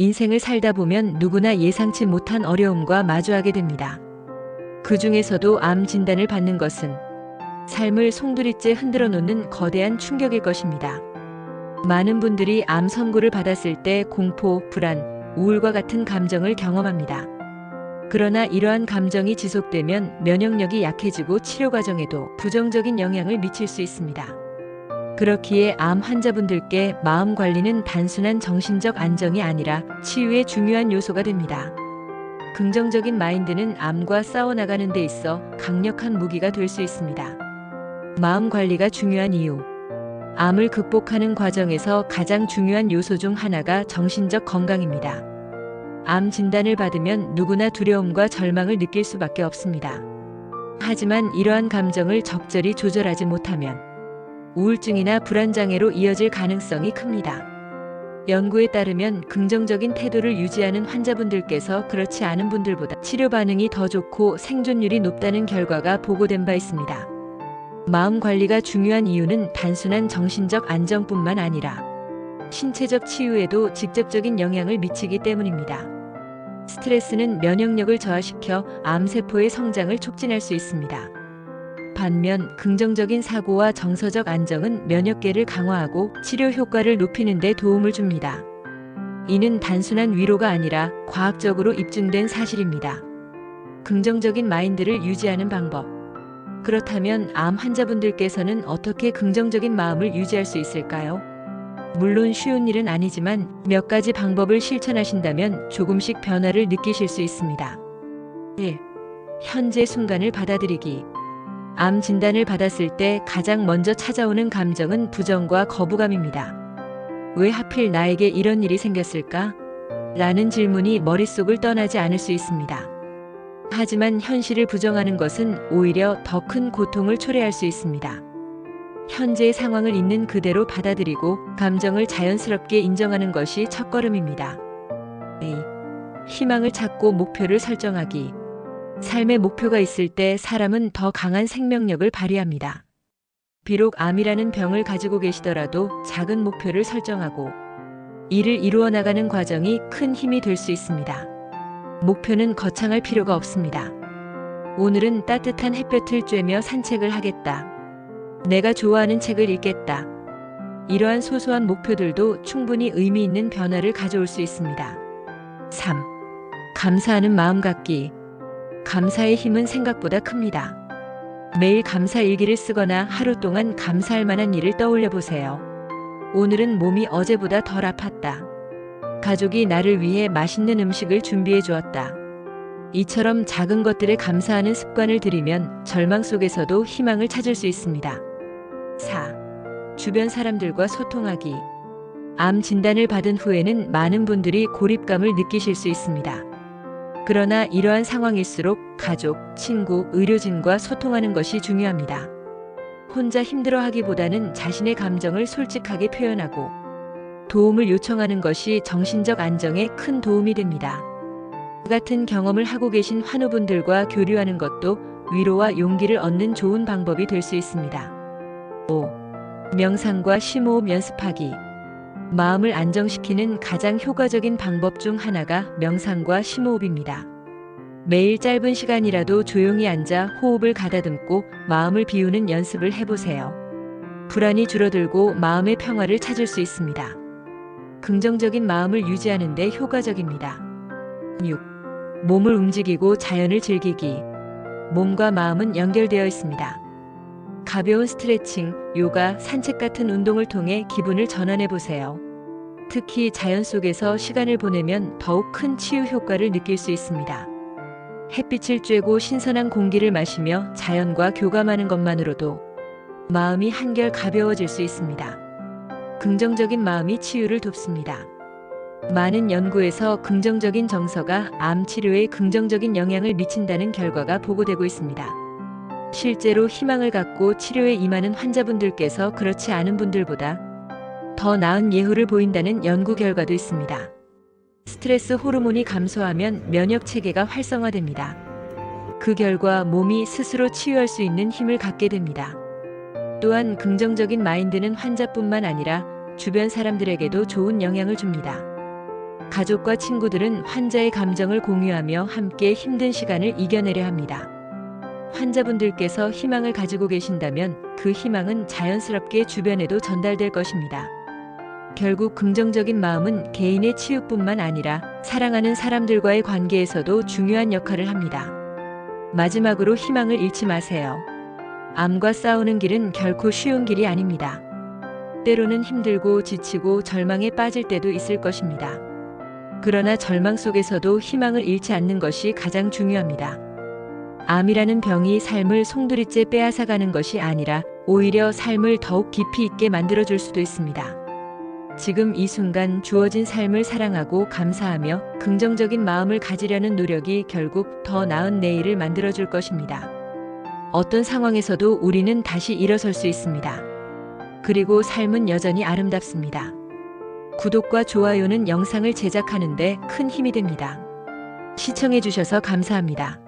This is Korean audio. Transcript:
인생을 살다 보면 누구나 예상치 못한 어려움과 마주하게 됩니다. 그 중에서도 암 진단을 받는 것은 삶을 송두리째 흔들어 놓는 거대한 충격일 것입니다. 많은 분들이 암 선고를 받았을 때 공포, 불안, 우울과 같은 감정을 경험합니다. 그러나 이러한 감정이 지속되면 면역력이 약해지고 치료 과정에도 부정적인 영향을 미칠 수 있습니다. 그렇기에 암 환자분들께 마음 관리는 단순한 정신적 안정이 아니라 치유의 중요한 요소가 됩니다. 긍정적인 마인드는 암과 싸워나가는 데 있어 강력한 무기가 될 수 있습니다. 마음 관리가 중요한 이유. 암을 극복하는 과정에서 가장 중요한 요소 중 하나가 정신적 건강입니다. 암 진단을 받으면 누구나 두려움과 절망을 느낄 수밖에 없습니다. 하지만 이러한 감정을 적절히 조절하지 못하면 우울증이나 불안장애로 이어질 가능성이 큽니다. 연구에 따르면 긍정적인 태도를 유지하는 환자분들께서 그렇지 않은 분들보다 치료 반응이 더 좋고 생존율이 높다는 결과가 보고된 바 있습니다. 마음 관리가 중요한 이유는 단순한 정신적 안정뿐만 아니라 신체적 치유에도 직접적인 영향을 미치기 때문입니다. 스트레스는 면역력을 저하시켜 암세포의 성장을 촉진할 수 있습니다. 반면 긍정적인 사고와 정서적 안정은 면역계를 강화하고 치료 효과를 높이는 데 도움을 줍니다. 이는 단순한 위로가 아니라 과학적으로 입증된 사실입니다. 긍정적인 마인드를 유지하는 방법. 그렇다면 암 환자분들께서는 어떻게 긍정적인 마음을 유지할 수 있을까요? 물론 쉬운 일은 아니지만 몇 가지 방법을 실천하신다면 조금씩 변화를 느끼실 수 있습니다. 1. 현재 순간을 받아들이기. 암 진단을 받았을 때 가장 먼저 찾아오는 감정은 부정과 거부감입니다. 왜 하필 나에게 이런 일이 생겼을까? 라는 질문이 머릿속을 떠나지 않을 수 있습니다. 하지만 현실을 부정하는 것은 오히려 더 큰 고통을 초래할 수 있습니다. 현재의 상황을 있는 그대로 받아들이고 감정을 자연스럽게 인정하는 것이 첫걸음입니다. 2. 희망을 찾고 목표를 설정하기. 삶의 목표가 있을 때 사람은 더 강한 생명력을 발휘합니다. 비록 암이라는 병을 가지고 계시더라도 작은 목표를 설정하고 이를 이루어 나가는 과정이 큰 힘이 될 수 있습니다. 목표는 거창할 필요가 없습니다. 오늘은 따뜻한 햇볕을 쬐며 산책을 하겠다. 내가 좋아하는 책을 읽겠다. 이러한 소소한 목표들도 충분히 의미 있는 변화를 가져올 수 있습니다. 3. 감사하는 마음 갖기. 감사의 힘은 생각보다 큽니다. 매일 감사 일기를 쓰거나 하루 동안 감사할 만한 일을 떠올려 보세요. 오늘은 몸이 어제보다 덜 아팠다. 가족이 나를 위해 맛있는 음식을 준비해 주었다. 이처럼 작은 것들에 감사하는 습관을 들이면 절망 속에서도 희망을 찾을 수 있습니다. 4. 주변 사람들과 소통하기. 암 진단을 받은 후에는 많은 분들이 고립감을 느끼실 수 있습니다. 그러나 이러한 상황일수록 가족, 친구, 의료진과 소통하는 것이 중요합니다. 혼자 힘들어하기보다는 자신의 감정을 솔직하게 표현하고 도움을 요청하는 것이 정신적 안정에 큰 도움이 됩니다. 같은 경험을 하고 계신 환우분들과 교류하는 것도 위로와 용기를 얻는 좋은 방법이 될 수 있습니다. 5. 명상과 심호흡 연습하기. 마음을 안정시키는 가장 효과적인 방법 중 하나가 명상과 심호흡입니다. 매일 짧은 시간이라도 조용히 앉아 호흡을 가다듬고 마음을 비우는 연습을 해보세요. 불안이 줄어들고 마음의 평화를 찾을 수 있습니다. 긍정적인 마음을 유지하는 데 효과적입니다. 6. 몸을 움직이고 자연을 즐기기. 몸과 마음은 연결되어 있습니다. 가벼운 스트레칭, 요가, 산책 같은 운동을 통해 기분을 전환해 보세요. 특히 자연 속에서 시간을 보내면 더욱 큰 치유 효과를 느낄 수 있습니다. 햇빛을 쬐고 신선한 공기를 마시며 자연과 교감하는 것만으로도 마음이 한결 가벼워질 수 있습니다. 긍정적인 마음이 치유를 돕습니다. 많은 연구에서 긍정적인 정서가 암 치료에 긍정적인 영향을 미친다는 결과가 보고되고 있습니다. 실제로 희망을 갖고 치료에 임하는 환자분들께서 그렇지 않은 분들보다 더 나은 예후를 보인다는 연구 결과도 있습니다. 스트레스 호르몬이 감소하면 면역 체계가 활성화됩니다. 그 결과 몸이 스스로 치유할 수 있는 힘을 갖게 됩니다. 또한 긍정적인 마인드는 환자뿐만 아니라 주변 사람들에게도 좋은 영향을 줍니다. 가족과 친구들은 환자의 감정을 공유하며 함께 힘든 시간을 이겨내려 합니다. 환자분들께서 희망을 가지고 계신다면 그 희망은 자연스럽게 주변에도 전달될 것입니다. 결국 긍정적인 마음은 개인의 치유뿐만 아니라 사랑하는 사람들과의 관계에서도 중요한 역할을 합니다. 마지막으로 희망을 잃지 마세요. 암과 싸우는 길은 결코 쉬운 길이 아닙니다. 때로는 힘들고 지치고 절망에 빠질 때도 있을 것입니다. 그러나 절망 속에서도 희망을 잃지 않는 것이 가장 중요합니다. 암이라는 병이 삶을 송두리째 빼앗아가는 것이 아니라 오히려 삶을 더욱 깊이 있게 만들어줄 수도 있습니다. 지금 이 순간 주어진 삶을 사랑하고 감사하며 긍정적인 마음을 가지려는 노력이 결국 더 나은 내일을 만들어줄 것입니다. 어떤 상황에서도 우리는 다시 일어설 수 있습니다. 그리고 삶은 여전히 아름답습니다. 구독과 좋아요는 영상을 제작하는 데 큰 힘이 됩니다. 시청해주셔서 감사합니다.